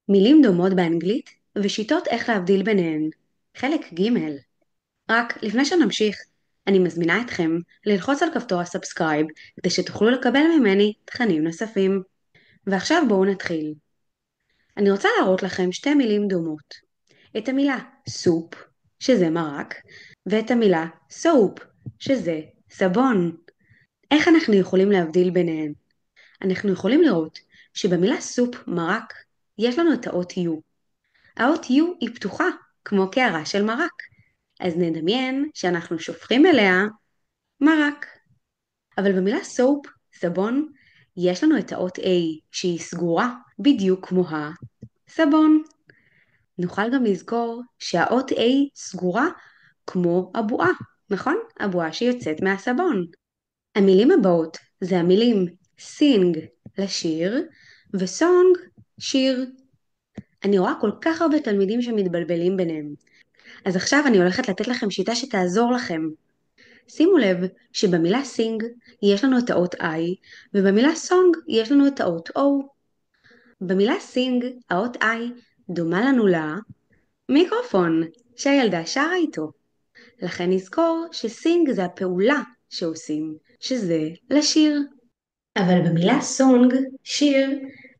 מילים דומות באנגלית ושיטות איך להבדיל ביניהן. חלק ג'. רק לפני שנמשיך, אני מזמינה אתכם ללחוץ על כפתור הסאבסקרייב כדי שתוכלו לקבל ממני תכנים נוספים. ועכשיו בואו נתחיל. אני רוצה להראות לכם שתי מילים דומות. את המילה סופ, שזה מרק, ואת המילה סופ, שזה סבון. איך אנחנו יכולים להבדיל ביניהן? אנחנו יכולים לראות שבמילה סופ מרק יש לנו את האות U. האות U היא פתוחה, כמו קערה של מרק. אז נדמיין שאנחנו שופכים אליה מרק. אבל במילה סופ, סבון, יש לנו את האות A שהיא סגורה בדיוק כמו הסבון. נוכל גם לזכור שהאות A סגורה כמו הבועה, נכון? הבועה שיוצאת מהסבון. המילים הבאות זה המילים sing לשיר וסונג שיר. אני רואה כל כך הרבה תלמידים שמתבלבלים ביניהם. אז עכשיו אני הולכת לתת לכם שיטה שתעזור לכם. שימו לב שבמילה sing יש לנו את האות I, ובמילה song יש לנו את האות O. במילה sing האות I דומה לנו למיקרופון שהילדה שרה איתו. לכן נזכור שsing זה הפעולה שעושים, שזה לשיר. אבל במילה song, שיר,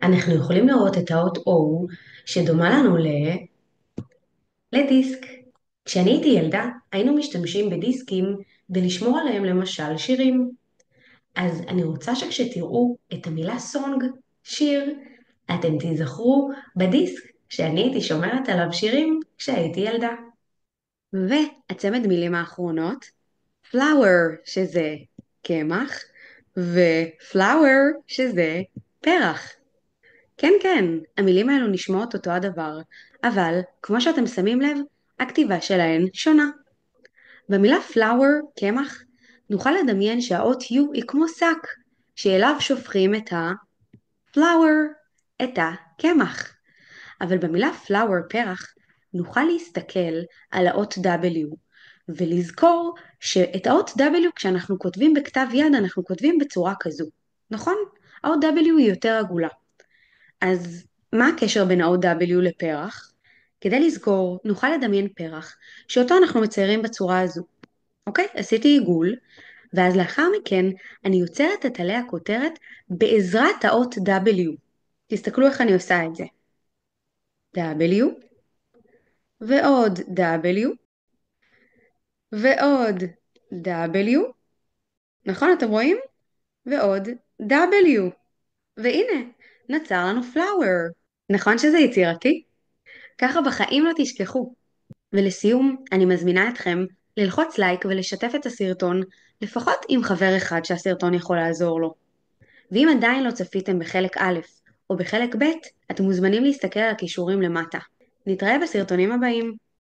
אנחנו יכולים לראות את האות O שדומה לנו לדיסק. כשאני הייתי ילדה, היינו משתמשים בדיסקים ולשמור עליהם למשל שירים. אז אני רוצה שכשתראו את המילה סונג, שיר, אתם תזכרו בדיסק שאני הייתי שומרת עליו שירים כשהייתי ילדה. והצמד מילים האחרונות, flower שזה קמח, ו-flower שזה פרח. כן, כן, המילים האלו נשמעות אותו הדבר, אבל כמו שאתם שמים לב, הכתיבה שלהן שונה. במילה flower, קמח, נוכל לדמיין שהאות U היא כמו שק, שאליו שופכים את ה-flower, את הקמח. אבל במילה flower, פרח, נוכל להסתכל על האות W, ולזכור שאת האות W כשאנחנו כותבים בכתב יד, אנחנו כותבים בצורה כזו, נכון? האות W היא יותר עגולה. אז מה הקשר בין האות W לפרח? כדי לזכור, נוכל לדמיין פרח, שאותו אנחנו מציירים בצורה הזו. אוקיי? עשיתי עיגול, ואז לאחר מכן אני יוצרת את עלי הכותרת בעזרת האות W. תסתכלו איך אני עושה את זה. W, ועוד W, ועוד W. נכון, אתם רואים? ועוד W. והנה, נוצר לנו flower. נכון שזה יצירתי? ככה בחיים לא תשכחו. ולסיום, אני מזמינה אתכם ללחוץ לייק ולשתף את הסרטון, לפחות עם חבר אחד שהסרטון יכול לעזור לו. ואם עדיין לא צפיתם בחלק א' או בחלק ב', אתם מוזמנים להסתכל על הכישורים למטה. נתראה בסרטונים הבאים.